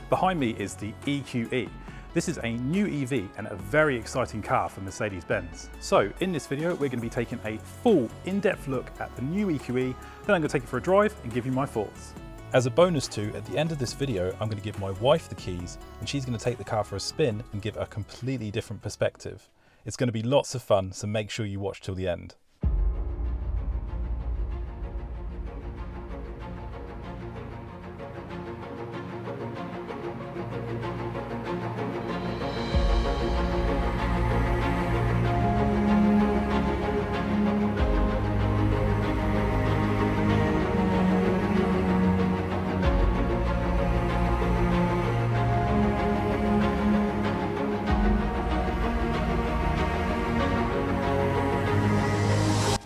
Behind me is the EQE. This is a new EV and a very exciting car for Mercedes-Benz. So in this video, we're going to be taking a full in-depth look at the new EQE, then I'm going to take it for a drive and give you my thoughts. As a bonus too, at the end of this video, I'm going to give my wife the keys and she's going to take the car for a spin and give a completely different perspective. It's going to be lots of fun, so make sure you watch till the end.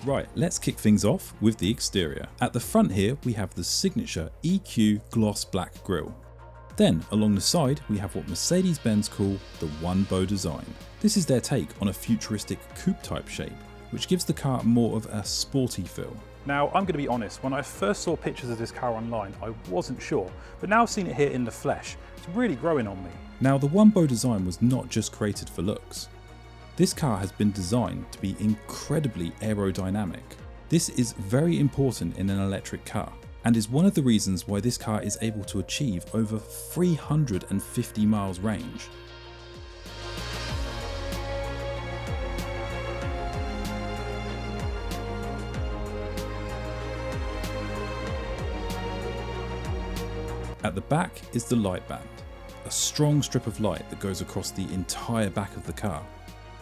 Right, let's kick things off with the exterior. At the front here, we have the signature EQ gloss black grille. Then, along the side, we have what Mercedes-Benz call the one bow design. This is their take on a futuristic coupe type shape, which gives the car more of a sporty feel. Now, I'm going to be honest, when I first saw pictures of this car online, I wasn't sure, but now I've seen it here in the flesh, it's really growing on me. Now, the one bow design was not just created for looks. This car has been designed to be incredibly aerodynamic. This is very important in an electric car and is one of the reasons why this car is able to achieve over 350 miles range. At the back is the light band, a strong strip of light that goes across the entire back of the car.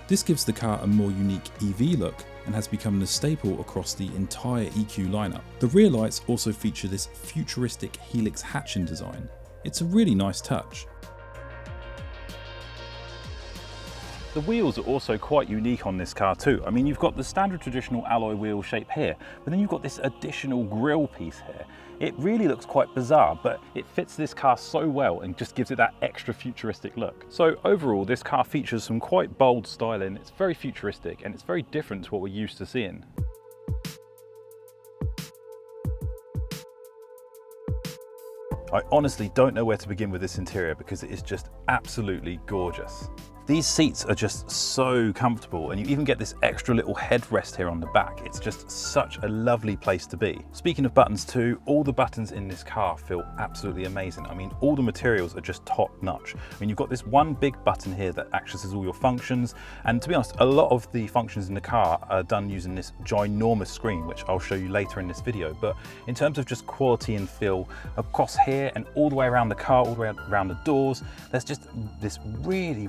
This gives the car a more unique EV look and has become the staple across the entire EQ lineup. The rear lights also feature this futuristic helix hatching design. It's a really nice touch. The wheels are also quite unique on this car too. I mean, you've got the standard traditional alloy wheel shape here, but then you've got this additional grille piece here. It really looks quite bizarre, but it fits this car so well and just gives it that extra futuristic look. So overall, this car features some quite bold styling. It's very futuristic and it's very different to what we're used to seeing. I honestly don't know where to begin with this interior because it is just absolutely gorgeous. These seats are just so comfortable and you even get this extra little headrest here on the back. It's just such a lovely place to be. Speaking of buttons too, all the buttons in this car feel absolutely amazing. I mean, all the materials are just top notch. I mean, you've got this one big button here that accesses all your functions. And to be honest, a lot of the functions in the car are done using this ginormous screen, which I'll show you later in this video. But in terms of just quality and feel, across here and all the way around the car, all the way around the doors, there's just this really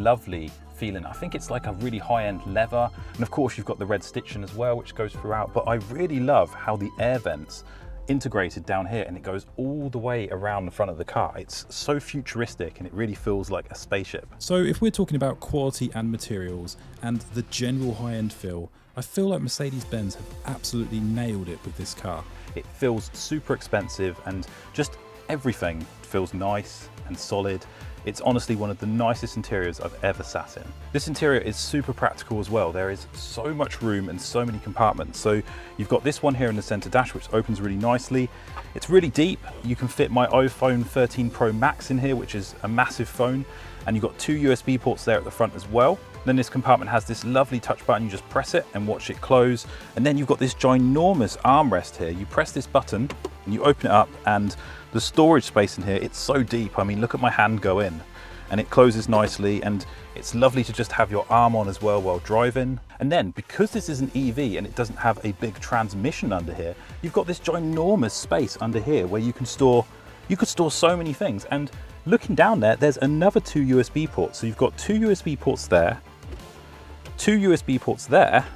lovely feeling. I think it's like a really high-end leather, and of course you've got the red stitching as well, which goes throughout, but I really love how the air vents integrated down here and it goes all the way around the front of the car. It's so futuristic and it really feels like a spaceship. So if we're talking about quality and materials and the general high-end feel, I feel like Mercedes-Benz have absolutely nailed it with this car. It feels super expensive and just everything feels nice and solid. It's honestly one of the nicest interiors I've ever sat in. This interior is super practical as well. There is so much room and so many compartments. So you've got this one here in the center dash, which opens really nicely. It's really deep. You can fit my iPhone 13 Pro Max in here, which is a massive phone. And you've got two USB ports there at the front as well. Then this compartment has this lovely touch button. You just press it and watch it close. And then you've got this ginormous armrest here. You press this button and you open it up, and the storage space in here, it's so deep. I mean, look at my hand go in and it closes nicely, and it's lovely to just have your arm on as well while driving. And then because this is an EV and it doesn't have a big transmission under here, you've got this ginormous space under here where you could store so many things. And looking down there, there's another two USB ports. So you've got two USB ports there, two USB ports there,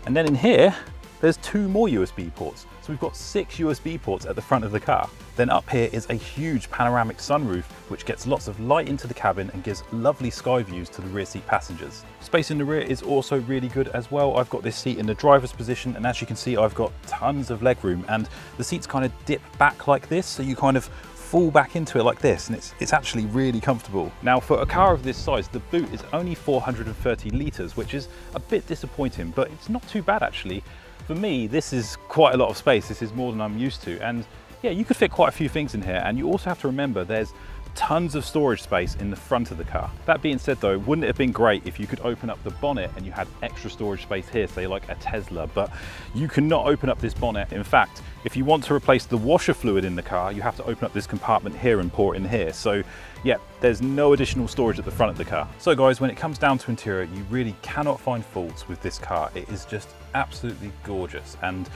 and then in here, there's two more USB ports. So we've got 6 USB ports at the front of the car. Then up here is a huge panoramic sunroof, which gets lots of light into the cabin and gives lovely sky views to the rear seat passengers. Space in the rear is also really good as well. I've got this seat in the driver's position, and as you can see, I've got tons of legroom, and the seats kind of dip back like this, so you kind of fall back into it like this, and it's actually really comfortable. Now, for a car of this size, the boot is only 430 litres, which is a bit disappointing, but it's not too bad actually. For me, this is quite a lot of space. This is more than I'm used to, and yeah, you could fit quite a few things in here. And you also have to remember there's tons of storage space in the front of the car. That being said though, wouldn't it have been great if you could open up the bonnet and you had extra storage space here, say like a Tesla, but you cannot open up this bonnet. In fact, if you want to replace the washer fluid in the car, you have to open up this compartment here and pour it in here. So yeah, there's no additional storage at the front of the car. So guys, when it comes down to interior, you really cannot find faults with this car. It is just absolutely gorgeous. And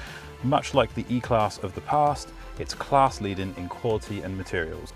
much like the E-Class of the past, it's class leading in quality and materials.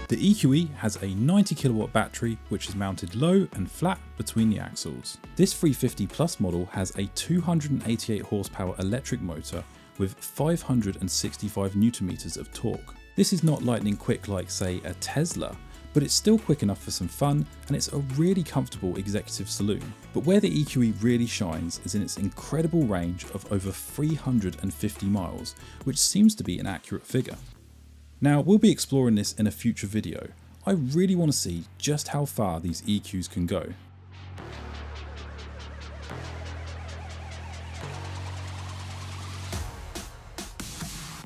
The EQE has a 90 kilowatt battery which is mounted low and flat between the axles. This 350 Plus model has a 288 horsepower electric motor with 565 Newton meters of torque. This is not lightning quick like say a Tesla, but it's still quick enough for some fun and it's a really comfortable executive saloon. But where the EQE really shines is in its incredible range of over 350 miles, which seems to be an accurate figure. Now, we'll be exploring this in a future video. I really want to see just how far these EQs can go.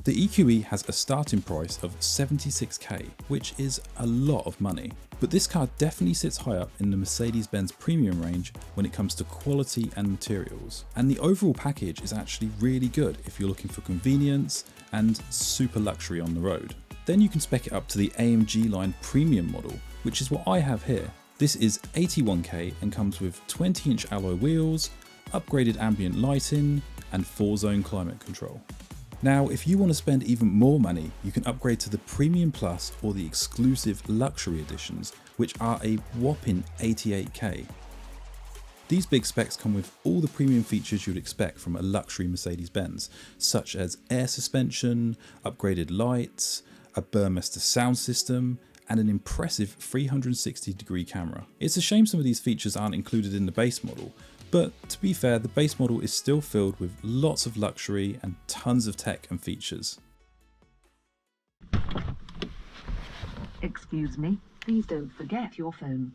The EQE has a starting price of 76k, which is a lot of money. But this car definitely sits high up in the Mercedes-Benz premium range when it comes to quality and materials. And the overall package is actually really good if you're looking for convenience and super luxury on the road. Then you can spec it up to the AMG line premium model, which is what I have here. This is 81k and comes with 20-inch alloy wheels, upgraded ambient lighting, and 4-zone climate control. Now, if you want to spend even more money, you can upgrade to the Premium Plus or the exclusive luxury editions, which are a whopping 88k. These big specs come with all the premium features you'd expect from a luxury Mercedes-Benz, such as air suspension, upgraded lights, a Burmester sound system, and an impressive 360-degree camera. It's a shame some of these features aren't included in the base model, but to be fair, the base model is still filled with lots of luxury and tons of tech and features. Excuse me, please don't forget your phone.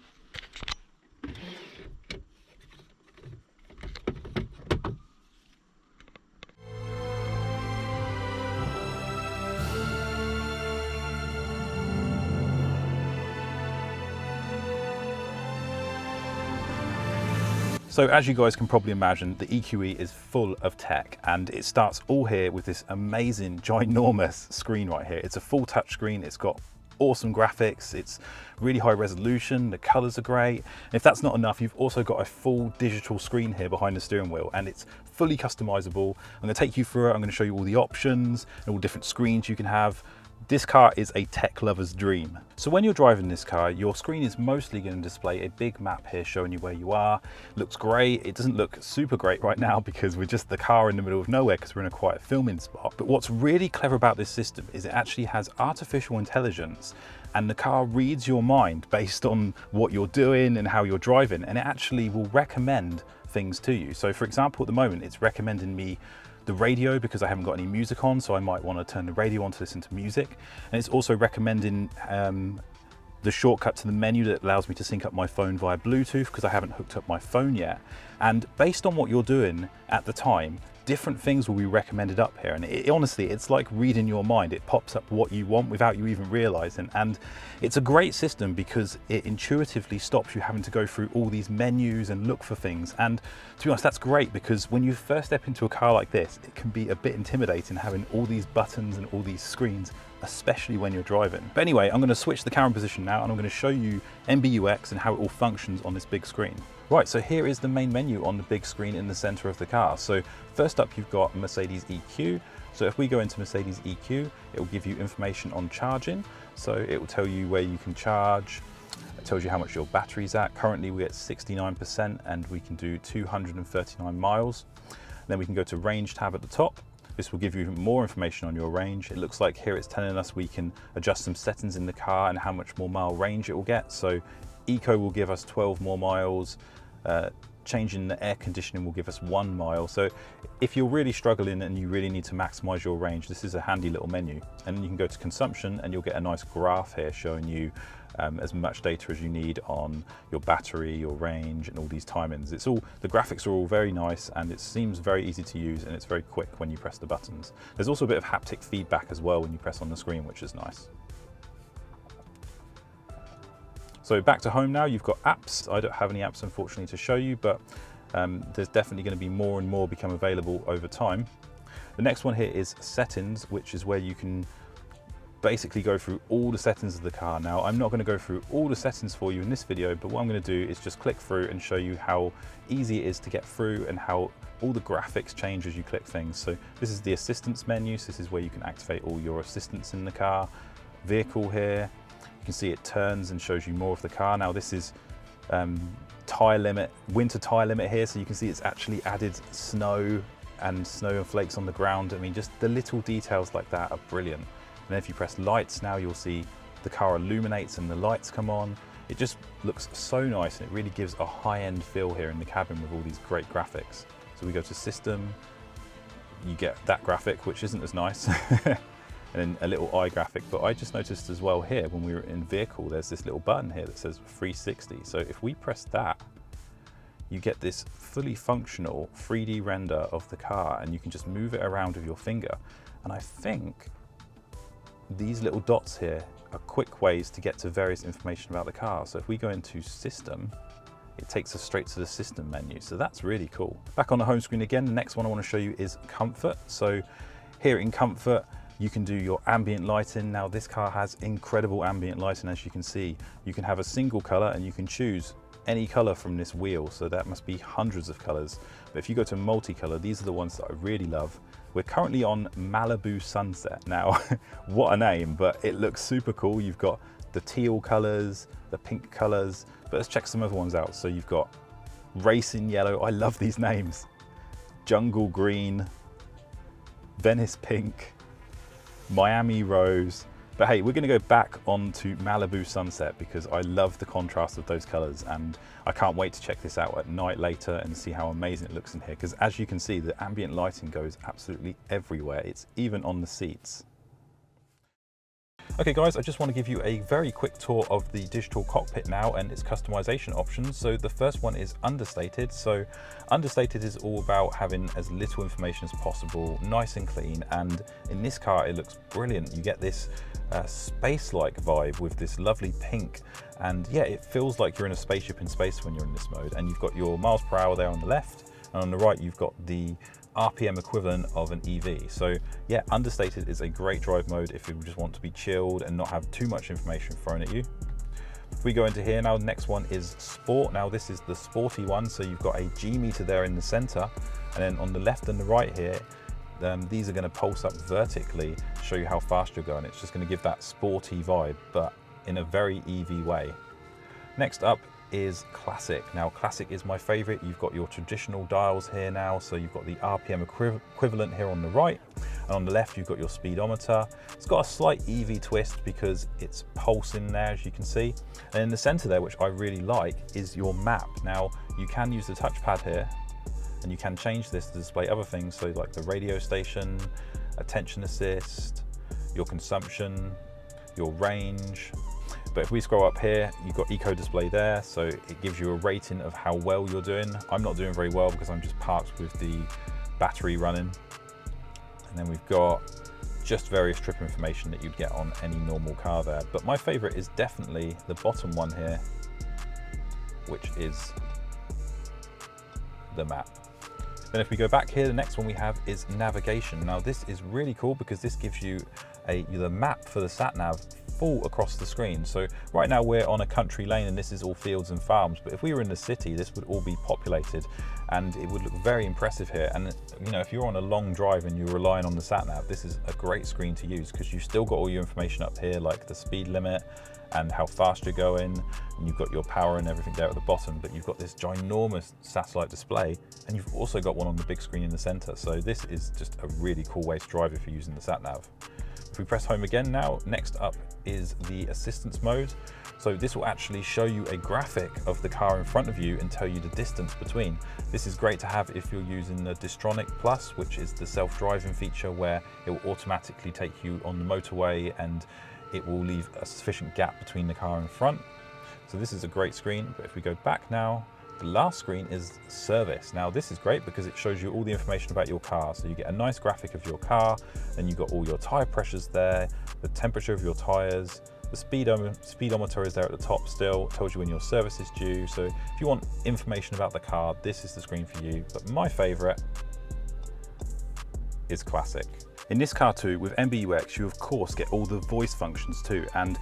So as you guys can probably imagine, the EQE is full of tech, and it starts all here with this amazing, ginormous screen right here. It's a full touch screen, it's got awesome graphics, it's really high resolution, the colors are great. And if that's not enough, you've also got a full digital screen here behind the steering wheel, and it's fully customizable. I'm gonna take you through it, I'm gonna show you all the options and all different screens you can have. This car is a tech lover's dream. So when you're driving this car, your screen is mostly going to display a big map here showing you where you are. Looks great. It doesn't look super great right now because we're just the car in the middle of nowhere because we're in a quiet filming spot. But what's really clever about this system is it actually has artificial intelligence, and the car reads your mind based on what you're doing and how you're driving, and it actually will recommend things to you. So for example, at the moment, it's recommending me the radio because I haven't got any music on, so I might want to turn the radio on to listen to music. And it's also recommending the shortcut to the menu that allows me to sync up my phone via Bluetooth because I haven't hooked up my phone yet. And based on what you're doing at the time, different things will be recommended up here. And honestly, it's like reading your mind. It pops up what you want without you even realizing. And it's a great system because it intuitively stops you having to go through all these menus and look for things. And to be honest, that's great because when you first step into a car like this, it can be a bit intimidating having all these buttons and all these screens, especially when you're driving. But anyway, I'm going to switch the camera position now and I'm going to show you MBUX and how it all functions on this big screen. Right, so here is the main menu on the big screen in the center of the car. So first up, you've got Mercedes EQ. So if we go into Mercedes EQ, it will give you information on charging. So it will tell you where you can charge. It tells you how much your battery's at. Currently we're at 69% and we can do 239 miles. Then we can go to range tab at the top. This will give you more information on your range. It looks like here it's telling us we can adjust some settings in the car and how much more mile range it will get. So Eco will give us 12 more miles. Changing the air conditioning will give us 1 mile. So if you're really struggling and you really need to maximize your range, this is a handy little menu. And then you can go to consumption and you'll get a nice graph here showing you as much data as you need on your battery, your range, and all these timings. It's all, the graphics are all very nice, and it seems very easy to use, and it's very quick when you press the buttons. There's also a bit of haptic feedback as well when you press on the screen, which is nice. So back to home now, you've got apps. I don't have any apps unfortunately to show you, but there's definitely going to be more and more become available over time. The next one here is settings, which is where you can basically go through all the settings of the car. Now, I'm not going to go through all the settings for you in this video, but what I'm going to do is just click through and show you how easy it is to get through and how all the graphics change as you click things. So this is the assistance menu. So this is where you can activate all your assistants in the car. Vehicle here, you can see it turns and shows you more of the car. Now this is tire limit, winter tire limit here. So you can see it's actually added snow and flakes on the ground. I mean, just the little details like that are brilliant. And then if you press lights now, you'll see the car illuminates and the lights come on. It just looks so nice, and it really gives a high-end feel here in the cabin with all these great graphics. So we go to system, you get that graphic, which isn't as nice, and then a little eye graphic. But I just noticed as well here, when we were in vehicle, there's this little button here that says 360. So if we press that, you get this fully functional 3D render of the car, and you can just move it around with your finger. And I think these little dots here are quick ways to get to various information about the car. So if we go into system, it takes us straight to the system menu. So that's really cool. Back on the home screen again, the next one I want to show you is comfort. So here in comfort, you can do your ambient lighting. Now this car has incredible ambient lighting, as you can see. You can have a single color and you can choose any color from this wheel. So that must be hundreds of colors. But if you go to multicolor, these are the ones that I really love. We're currently on Malibu Sunset. Now, what a name, but it looks super cool. You've got the teal colors, the pink colors, but let's check some other ones out. So you've got Racing Yellow. I love these names. Jungle Green, Venice Pink, Miami Rose. But hey, we're gonna go back onto Malibu Sunset because I love the contrast of those colors, and I can't wait to check this out at night later and see how amazing it looks in here. Because as you can see, the ambient lighting goes absolutely everywhere. It's even on the seats. Okay guys, I just want to give you a very quick tour of the digital cockpit now and its customization options. So the first one is understated. So understated is all about having as little information as possible, nice and clean. And in this car, it looks brilliant. You get this space-like vibe with this lovely pink. And yeah, it feels like you're in a spaceship in space when you're in this mode. And you've got your miles per hour there on the left, and on the right, you've got the RPM equivalent of an EV. So yeah, understated is a great drive mode if you just want to be chilled and not have too much information thrown at you. If we go into here now, the next one is sport. Now this is the sporty one. So you've got a G meter there in the center, and then on the left and the right here, these are going to pulse up vertically to show you how fast you're going. It's just going to give that sporty vibe, but in a very EV way. Next up is classic. Now classic is my favorite. You've got your traditional dials here now, so you've got the RPM equivalent here on the right, and on the left you've got your speedometer. It's got a slight EV twist because it's pulsing there, as you can see, and in the center there, which I really like, is your map. Now you can use the touchpad here and you can change this to display other things, so like the radio station, attention assist, your consumption, your range. But if we scroll up here, you've got eco display there, so it gives you a rating of how well you're doing. I'm not doing very well because I'm just parked with the battery running. And then we've got just various trip information that you'd get on any normal car there. But my favorite is definitely the bottom one here, which is the map. Then if we go back here, the next one we have is navigation. Now this is really cool because this gives you the map for the sat nav full across the screen. So right now we're on a country lane and this is all fields and farms, but if we were in the city, this would all be populated and it would look very impressive here. And you know, if you're on a long drive and you're relying on the sat nav, this is a great screen to use because you've still got all your information up here, like the speed limit and how fast you're going, and you've got your power and everything there at the bottom, but you've got this ginormous satellite display, and you've also got one on the big screen in the center. So this is just a really cool way to drive if you're using the sat nav. If we press home again now, next up is the assistance mode. So this will actually show you a graphic of the car in front of you and tell you the distance between. This is great to have if you're using the Distronic Plus, which is the self-driving feature where it will automatically take you on the motorway and it will leave a sufficient gap between the car and front. So this is a great screen, but if we go back now, the last screen is service. Now this is great because it shows you all the information about your car. So you get a nice graphic of your car, and you've got all your tire pressures there, the temperature of your tires, the speedometer is there at the top still, tells you when your service is due. So if you want information about the car, this is the screen for you. But my favorite is classic. In this car too, with MBUX, you of course get all the voice functions too. And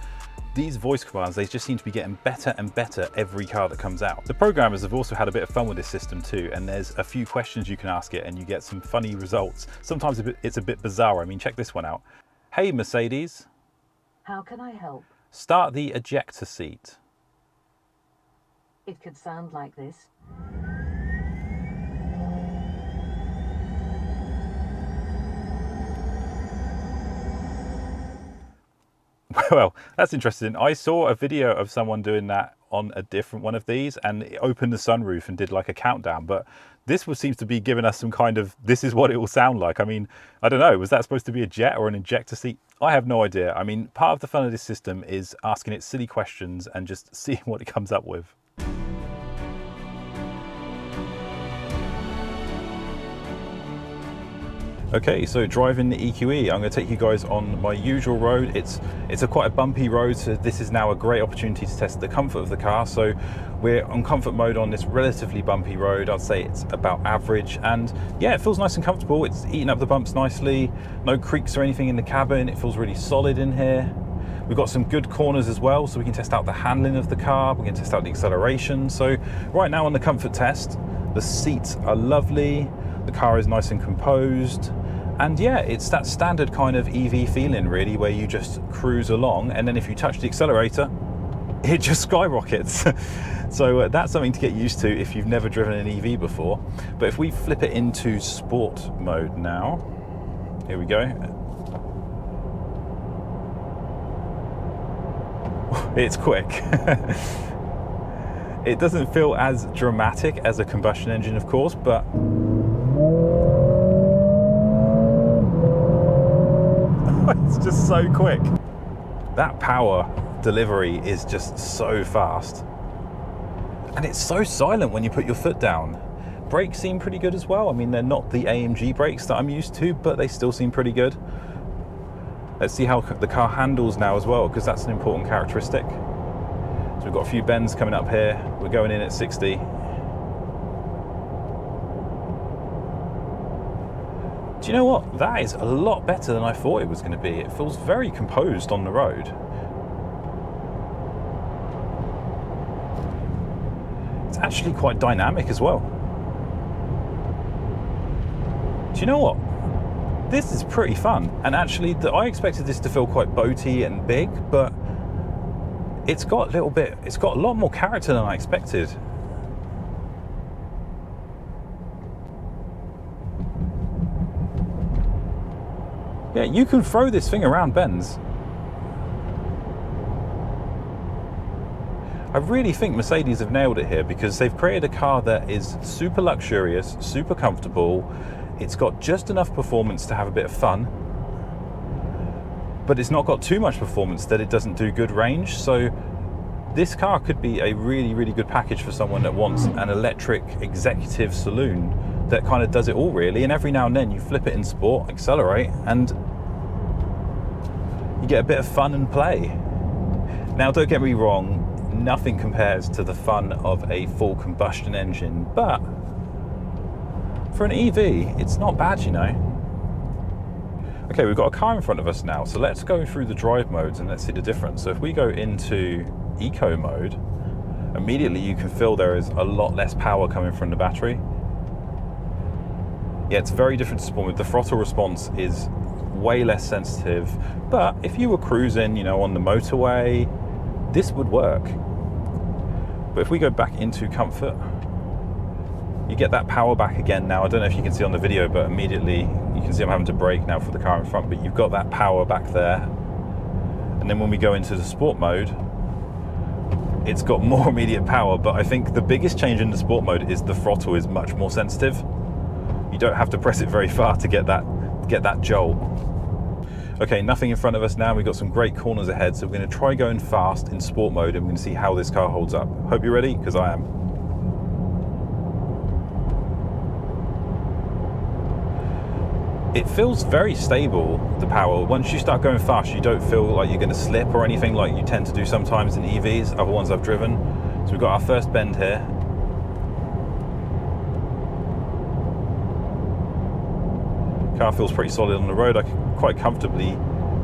these voice commands, they just seem to be getting better and better every car that comes out. The programmers have also had a bit of fun with this system too, and there's a few questions you can ask it and you get some funny results. Sometimes it's a bit bizarre. I mean, check this one out. Hey Mercedes. How can I help? Start the ejector seat. It could sound like this. Well, that's interesting. I saw a video of someone doing that on a different one of these, and it opened the sunroof and did like a countdown, but this seems to be giving us some kind of, this is what it will sound like. I mean, I don't know, was that supposed to be a jet or an ejector seat? I have no idea. I mean, part of the fun of this system is asking it silly questions and just seeing what it comes up with. Okay, so driving the EQE, I'm going to take you guys on my usual road. It's quite a bumpy road, so this is now a great opportunity to test the comfort of the car. So we're on comfort mode on this relatively bumpy road. I'd say it's about average, and yeah, it feels nice and comfortable. It's eating up the bumps nicely, no creaks or anything in the cabin. It feels really solid in here. We've got some good corners as well, so we can test out the handling of the car, we can test out the acceleration. So right now on the comfort test, the seats are lovely, the car is nice and composed, and yeah, it's that standard kind of EV feeling really, where you just cruise along, and then if you touch the accelerator, it just skyrockets. So that's something to get used to if you've never driven an EV before. But if we flip it into sport mode now, here we go. It's quick. It doesn't feel as dramatic as a combustion engine, of course, but it's just so quick. That power delivery is just so fast. And it's so silent when you put your foot down. Brakes seem pretty good as well. I mean, they're not the AMG brakes that I'm used to, but they still seem pretty good. Let's see how the car handles now as well, because that's an important characteristic. So we've got a few bends coming up here. We're going in at 60. Do you know what? That is a lot better than I thought it was going to be. It feels very composed on the road. It's actually quite dynamic as well. Do you know what? This is pretty fun. And actually, I expected this to feel quite boaty and big, but it's got a lot more character than I expected. Yeah, you can throw this thing around bends. I really think Mercedes have nailed it here, because they've created a car that is super luxurious, super comfortable. It's got just enough performance to have a bit of fun, but it's not got too much performance that it doesn't do good range. So this car could be a really, really good package for someone that wants an electric executive saloon that kind of does it all really, and every now and then you flip it in sport, accelerate, and you get a bit of fun and play. Now don't get me wrong, nothing compares to the fun of a full combustion engine, but for an EV, it's not bad, you know. Okay, we've got a car in front of us now, so let's go through the drive modes and let's see the difference. So if we go into eco mode, immediately you can feel there is a lot less power coming from the battery. Yeah, it's very different to sport mode. The throttle response is way less sensitive, but if you were cruising, you know, on the motorway, this would work. But if we go back into comfort, you get that power back again now. I don't know if you can see on the video, but immediately you can see I'm having to brake now for the car in front, but you've got that power back there. And then when we go into the sport mode, it's got more immediate power, but I think the biggest change in the sport mode is the throttle is much more sensitive. You don't have to press it very far to get that jolt. Okay, nothing in front of us now. We've got some great corners ahead, so we're going to try going fast in sport mode and we're going to see how this car holds up. Hope you're ready, because I am. It feels very stable, the power. Once you start going fast, you don't feel like you're going to slip or anything like you tend to do sometimes in EVs, other ones I've driven. So we've got our first bend here. Car feels pretty solid on the road. I could quite comfortably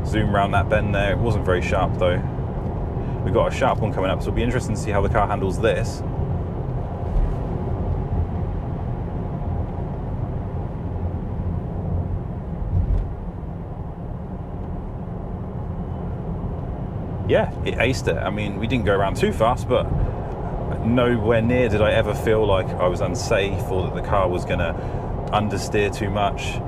zoom around that bend there. It wasn't very sharp though. We've got a sharp one coming up, so it'll be interesting to see how the car handles this. Yeah, it aced it. I mean, we didn't go around too fast, but nowhere near did I ever feel like I was unsafe or that the car was going to understeer too much.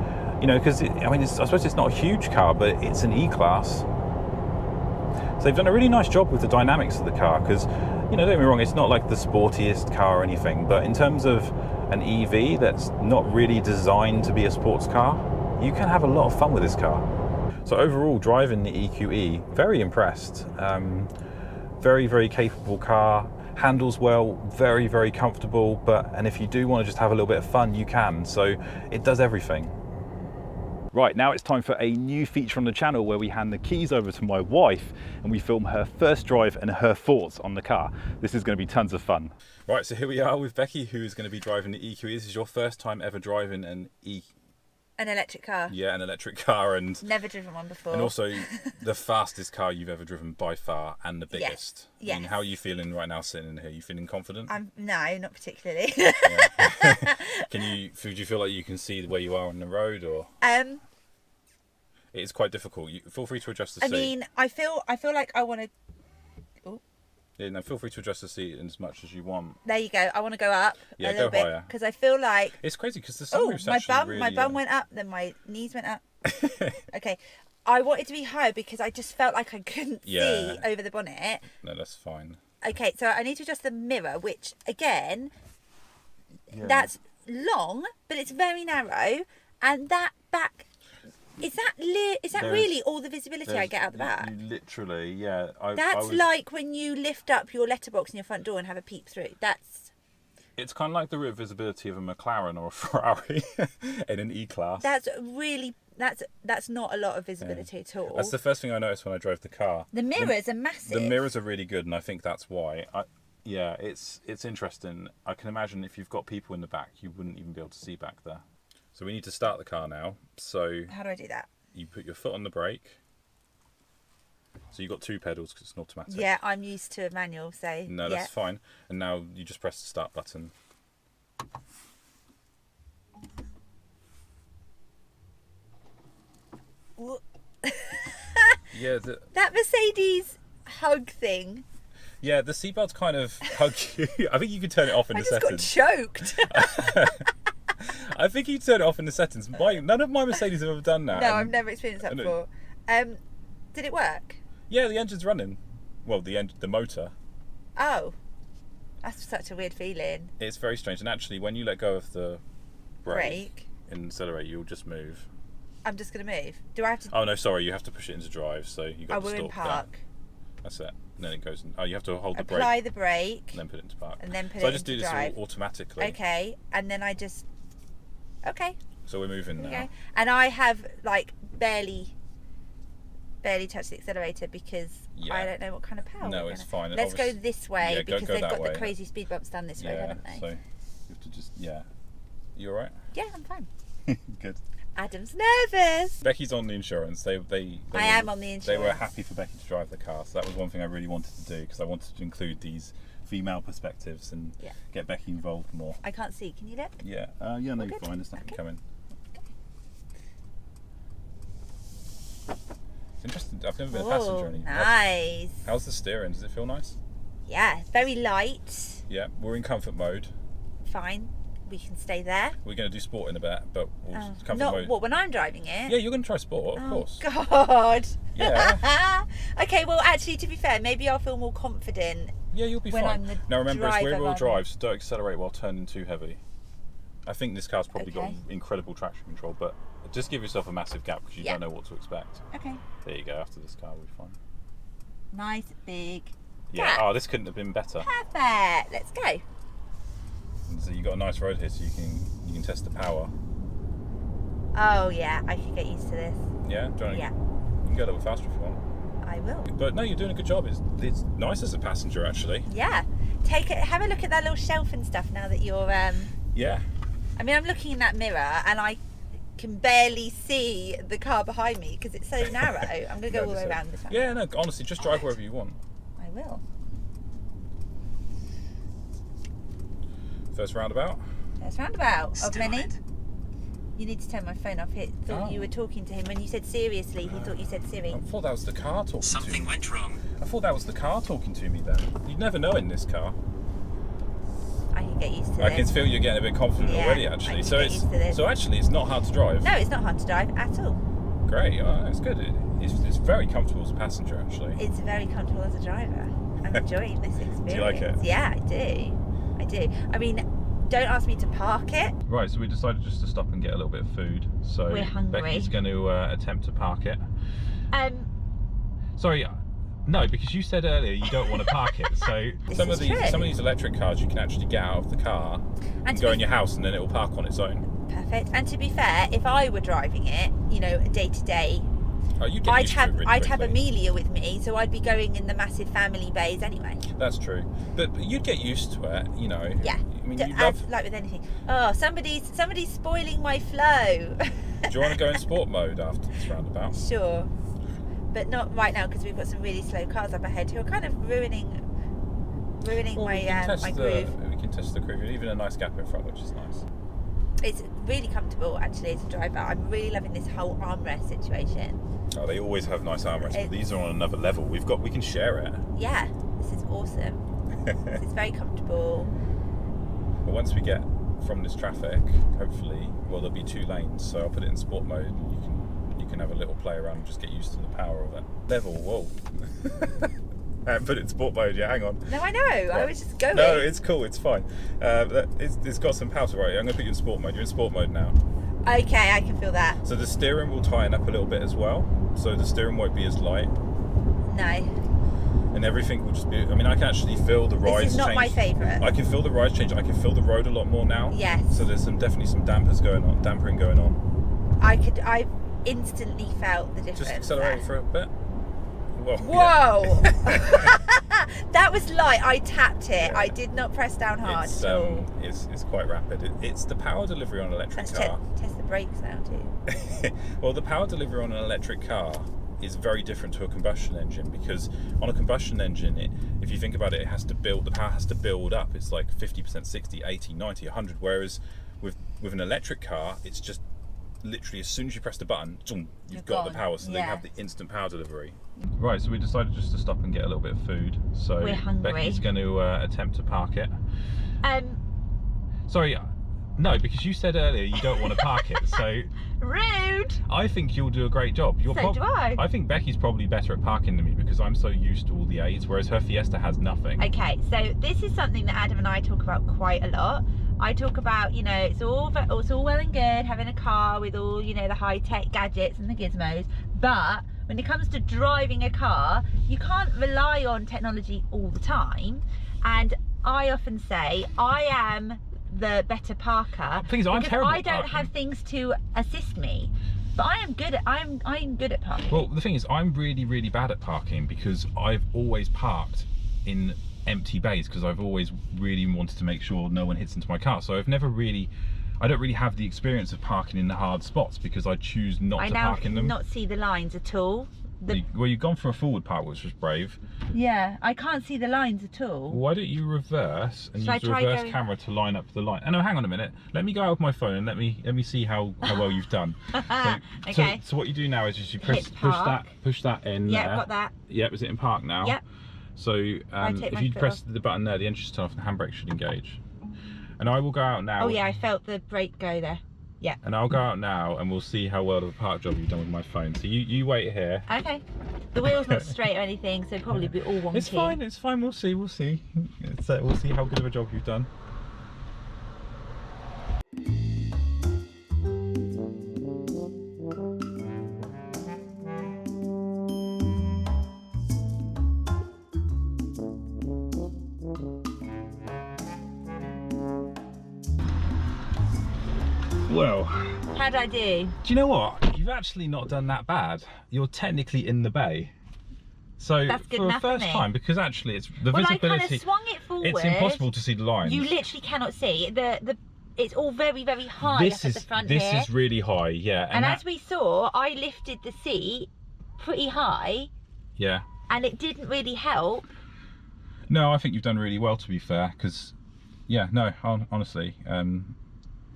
You know, because I suppose it's not a huge car, but it's an E-Class. So they've done a really nice job with the dynamics of the car, because, you know, don't get me wrong, it's not like the sportiest car or anything, but in terms of an EV that's not really designed to be a sports car, you can have a lot of fun with this car. So overall, driving the EQE, very impressed. Very, very capable car, handles well, very, very comfortable, and if you do want to just have a little bit of fun, you can. So it does everything. Right, now it's time for a new feature on the channel where we hand the keys over to my wife and we film her first drive and her thoughts on the car. This is going to be tons of fun. Right, so here we are with Becky, who is going to be driving the EQE. This is your first time ever driving an electric car. Yeah, an electric car, and never driven one before. And also the fastest car you've ever driven by far, and the biggest. Yes. I mean, how are you feeling right now sitting in here? You feeling confident? No, not particularly. Yeah. Do you feel like you can see where you are on the road, or? It's quite difficult. Feel free to adjust the seat. I mean, I feel like I want to. Yeah, no, feel free to adjust the seat as much as you want. There you go. I want to go up a little bit higher. because I feel like it's crazy because the sunroof's actually my bum went up, then my knees went up. Okay, I wanted to be higher because I just felt like I couldn't see over the bonnet. No, that's fine. Okay, so I need to adjust the mirror, which again, that's long, but it's very narrow, and that back. Is that really all the visibility I get out the back? Literally, yeah. That's like when you lift up your letterbox in your front door and have a peep through. It's kind of like the rear visibility of a McLaren or a Ferrari in an E-Class. That's not a lot of visibility at all. That's the first thing I noticed when I drove the car. The mirrors are massive. The mirrors are really good, and I think that's why. It's interesting. I can imagine if you've got people in the back, you wouldn't even be able to see back there. So we need to start the car now. So how do I do that? You put your foot on the brake. So you've got two pedals because it's an automatic. Yeah, I'm used to a manual, so no, that's fine. And now you just press the start button. Yeah, that Mercedes hug thing. Yeah, the seatbelts kind of hug you. I think you can turn it off in the settings. I just got choked. I think you turn it off in the settings. None of my Mercedes have ever done that. No, I've never experienced that before. Did it work? Yeah, the engine's running. Well, the motor. Oh, that's such a weird feeling. It's very strange. And actually, when you let go of the brake and accelerate, you'll just move. I'm just going to move. Do I have to? Oh no, sorry. You have to push it into drive. So you got to stop. We're in park. That's it. And then it goes. You have to hold the brake. Apply the brake. And then put it into park. And then put it into drive. So I just do this all automatically. Okay, and then I just. Okay. So we're moving now. Okay. And I have like barely touched the accelerator because I don't know what kind of power. No, it's fine. Let's go this way because they've got way. the crazy speed bumps down this way, haven't they? So you have to just You all right? Yeah, I'm fine. Good. Adam's nervous. Becky's on the insurance. I am on the insurance. They were happy for Becky to drive the car, so that was one thing I really wanted to do because I wanted to include these female perspectives and get Becky involved more. I can't see. Can you look? Yeah. No, you're fine. There's nothing coming. It's interesting. I've never been a passenger in Nice. How's the steering? Does it feel nice? Yeah, very light. Yeah, we're in comfort mode. Fine. We can stay there. We're going to do sport in a bit, but comfort mode. What, when I'm driving it? Yeah, you're going to try sport, of course. God. Yeah. Okay, well, actually, to be fair, maybe I'll feel more confident. Yeah, you'll be when fine. I'm the now remember, it's rear-wheel drive, so don't accelerate while turning too heavy. I think this car's probably got incredible traction control, but just give yourself a massive gap because you don't know what to expect. Okay. There you go. After this car, we'll be fine. Nice big Yeah. gap. Oh, this couldn't have been better. Perfect. Let's go. And so you got a nice road here, so you can test the power. Oh yeah, I could get used to this. Yeah. Do you want to, Yeah. You can go a little faster if you want. I will. But no, you're doing a good job. It's nice as a passenger actually. Yeah. Have a look at that little shelf and stuff now that you're. Yeah. I mean, I'm looking in that mirror and I can barely see the car behind me because it's so narrow. I'm gonna go all the way around this one. Yeah. No. Honestly, just drive wherever you want. I will. First roundabout. There's roundabout of Still many. it. You need to turn my phone off. He thought you were talking to him. When you said seriously, he thought you said Siri. I thought that was the car talking to me. Something went wrong. I thought that was the car talking to me then. You'd never know in this car. I can get used to I this. can feel you're getting a bit confident Yeah, already I actually. can So get used to this. actually it's not hard to drive. No, it's not hard to drive at all. Great. It's good. It's very comfortable as a passenger actually. It's very comfortable as a driver. I'm enjoying this experience. Do you like it? Yeah, I do. I mean, don't ask me to park it. Right, so we decided just to stop and get a little bit of food. So We're hungry. Becky's going to attempt to park it. Um, Sorry, no, because you said earlier you don't want to park it. So This some is of these electric cars you can actually get out of the car and to go be- in your house and then it will park on its own. Perfect. And to be fair, if I were driving it, day to day, Oh, you get used to it really I'd have quickly. Amelia with me, so I'd be going in the massive family bays anyway. That's true, but you'd get used to it, Yeah. I mean, you As, love. like with anything. Oh, somebody's spoiling my flow. Do you want to go in sport mode after this roundabout? Sure, but not right now because we've got some really slow cars up ahead who are kind of ruining Well, we can test my the, groove. We can test the groove, even a nice gap in front, which is nice. It's really comfortable actually as a driver. I'm really loving this whole armrest situation. Oh, they always have nice armrests, but It's- these are on another level. We can share it. Yeah, this is awesome. This is very comfortable. But once we get from this traffic, hopefully, there'll be 2 lanes. So I'll put it in sport mode, and you can have a little play around and just get used to the power of that level. Whoa! Put it in sport mode. Yeah, hang on. No, I know. I was just going. No, it's cool. It's fine. It's got some power, right? I'm going to put you in sport mode. You're in sport mode now. Okay, I can feel that. So the steering will tighten up a little bit as well. So the steering won't be as light, No, and everything will just be. I mean, I can actually feel the rise this is not change. my favourite. I can feel the rise change. I can feel the road a lot more now. Yes. So there's definitely some dampering going on. I instantly felt the difference. Just accelerate there. for a bit. Whoa! Whoa! That was light. I tapped it. Yeah. I did not press down hard. It's quite rapid. It's the power delivery on an electric Let's car. test the brakes now too. Well, the power delivery on an electric car is very different to a combustion engine, because on a combustion engine, if you think about it, the power has to build up. It's like 50%, 60, 80, 90, 100. Whereas with an electric car, it's just literally as soon as you press the button, you've You're got the gone. power, so they Yeah. have the instant power delivery. Right, so we decided just to stop and get a little bit of food. So We're hungry. Becky's going to attempt to park it. Sorry, no, because you said earlier you don't want to park it. So Rude. I think you'll do a great job. So do I. I think Becky's probably better at parking than me because I'm so used to all the aids, whereas her Fiesta has nothing. Okay, so this is something that Adam and I talk about quite a lot. I talk about, it's all well and good having a car with all, the high-tech gadgets and the gizmos, but when it comes to driving a car, you can't rely on technology all the time. And I often say I am the better parker The thing is, I'm because terrible I at don't parking. have things to assist me. But I'm good at parking. Well, the thing is, I'm really, really bad at parking because I've always parked in empty bays because I've always really wanted to make sure no one hits into my car. So I don't really have the experience of parking in the hard spots because I choose not to park in them. I now cannot see the lines at all. Well, you've gone for a forward park, which was brave. Yeah, I can't see the lines at all. Why don't you reverse and Should I use the try reverse going- camera to line up the line? Oh no, hang on a minute. Let me go out with my phone and let me see how well you've done. Okay. So what you do now is just you Hit push that in Yeah, there. got that. Yep, is it in park now? Yep. So take if my you foot press off. the button there, the engine should turn off and the handbrake should engage. And I will go out now. Oh yeah, I felt the brake go there. Yeah. And I'll go out now and we'll see how well of a park job you've done with my phone. So you wait here. Okay. The wheel's not straight or anything, so probably be all wonky. It's fine, we'll see. We'll see how good of a job you've done. Well, How'd I do? do you know what? You've actually not done that bad. You're technically in the bay. So That's good for a enough for first me. time, because actually it's the Well, I visibility. kind of swung it forward. It's impossible to see the lines. You literally cannot see. It's all very, very high This up is at the front this here. is really high, yeah. And that, as we saw, I lifted the seat pretty high, yeah. and it didn't really help. No, I think you've done really well, to be fair, because, yeah, no, honestly,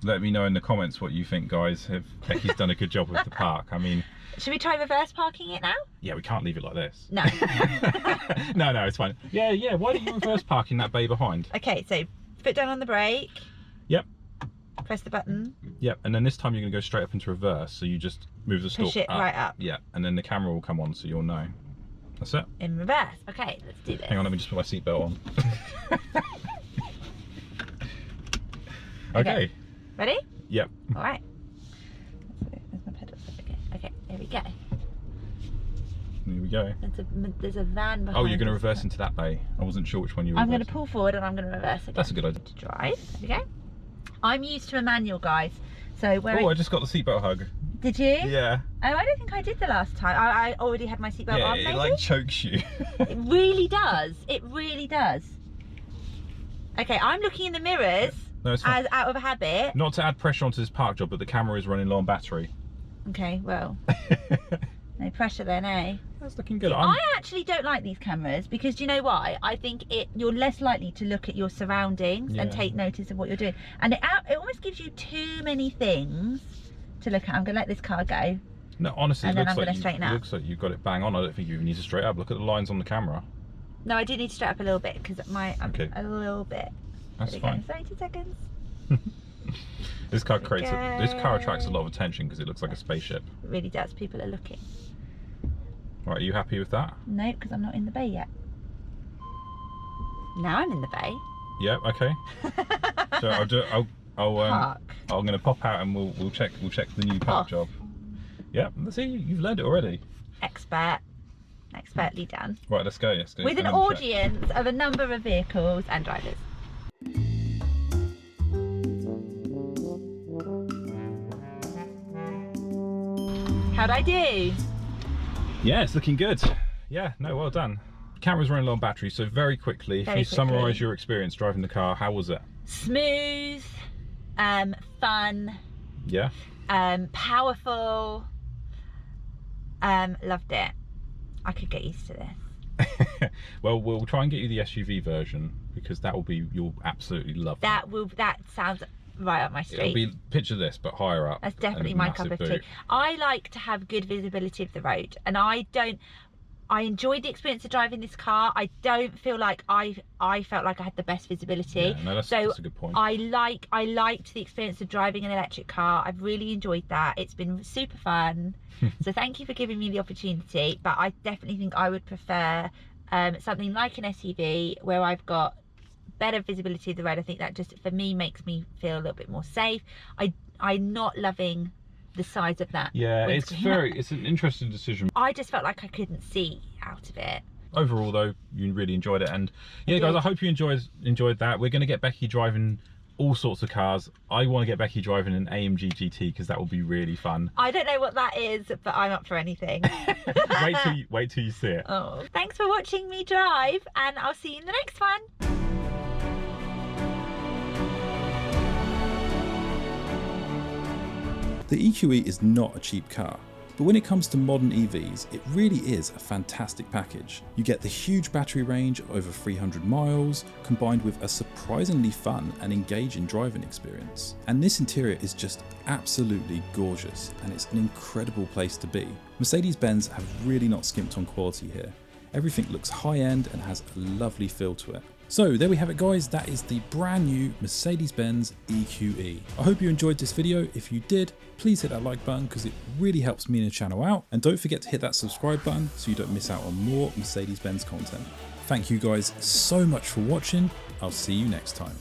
let me know in the comments what you think, guys. If Becky's done a good job with the park. I mean... Should we try reverse parking it now? Yeah, we can't leave it like this. No. No, it's fine. Yeah, why don't you reverse park in that bay behind? Okay, so foot down on the brake. Yep. Press the button. Yep, and then this time you're going to go straight up into reverse, so you just move the stalk Push it right up. Yeah, and then the camera will come on, so you'll know. That's it. In reverse. Okay, let's do this. Hang on, let me just put my seatbelt on. Okay. Ready? Yep. All right. There's my pedals. Okay, here we go. Here we go. There's a van behind. Oh, you're going to us. reverse into that bay. I wasn't sure which one you were I'm going to reversing. pull forward and I'm going to reverse again. That's a good idea. To drive. There we go. I'm used to a manual, guys. So where? Oh, I just got the seatbelt hug. Did you? Yeah. Oh, I don't think I did the last time. I already had my seatbelt Yeah, on. it Maybe? like chokes you. It really does. It really does. Okay, I'm looking in the mirrors No, it's fine. as out of habit. Not to add pressure onto this park job, but the camera is running low on battery. Okay, well, no pressure then, eh? That's looking good. I actually don't like these cameras because do you know why? I think you're less likely to look at your surroundings and Yeah. take notice of what you're doing. And it almost gives you too many things to look at. I'm going to let this car go. No, honestly, And it then looks I'm like gonna straighten up. It looks like you've got it bang on. I don't think you even need to straight up. Look at the lines on the camera. No, I do need to straight up a little bit because I'm Okay. a little bit. That's There we fine. go. 30 seconds. This car There we this car attracts a go. lot of attention because it looks like a spaceship. It really does. People are looking. Right, are you happy with that? No, because I'm not in the bay yet. Now I'm in the bay. Yeah. Okay. So Park. I'm gonna pop out and we'll check the new park Off. job. Yeah. Let's see. You've learned it already. Expertly done. Right. Let's go. Let's go. With an Another check. audience of a number of vehicles and drivers. How'd I do? Yeah, it's looking good. Yeah. No. Well done. Camera's running low on battery, so very quickly, if Very you summarise quickly. your experience driving the car, how was it? Smooth, fun, Yeah. powerful. Loved it. I could get used to this. Well, we'll try and get you the SUV version because you'll absolutely love that. That sounds right up my It'll street. be picture this, but higher up. That's definitely and my massive cup of boot. tea. I like to have good visibility of the road, and I enjoyed the experience of driving this car. I don't feel like I felt like I had the best visibility. Yeah, no, that's a good point. I liked the experience of driving an electric car. I've really enjoyed that. It's been super fun. So thank you for giving me the opportunity. But I definitely think I would prefer something like an SUV where I've got better visibility of the road. I think that just for me makes me feel a little bit more safe. I'm not loving the size of that. Yeah, windscreen. it's an interesting decision. I just felt like I couldn't see out of it. Overall, though, you really enjoyed it, and yeah, I guys, did. I hope you enjoyed that. We're going to get Becky driving all sorts of cars. I want to get Becky driving an AMG GT because that will be really fun. I don't know what that is, but I'm up for anything. wait till you see it. Oh, thanks for watching me drive, and I'll see you in the next one. The EQE is not a cheap car, but when it comes to modern EVs, it really is a fantastic package. You get the huge battery range of over 300 miles, combined with a surprisingly fun and engaging driving experience. And this interior is just absolutely gorgeous, and it's an incredible place to be. Mercedes-Benz have really not skimped on quality here. Everything looks high-end and has a lovely feel to it. So there we have it, guys. That is the brand new Mercedes-Benz EQE. I hope you enjoyed this video. If you did, please hit that like button because it really helps me and the channel out. And don't forget to hit that subscribe button so you don't miss out on more Mercedes-Benz content. Thank you guys so much for watching. I'll see you next time.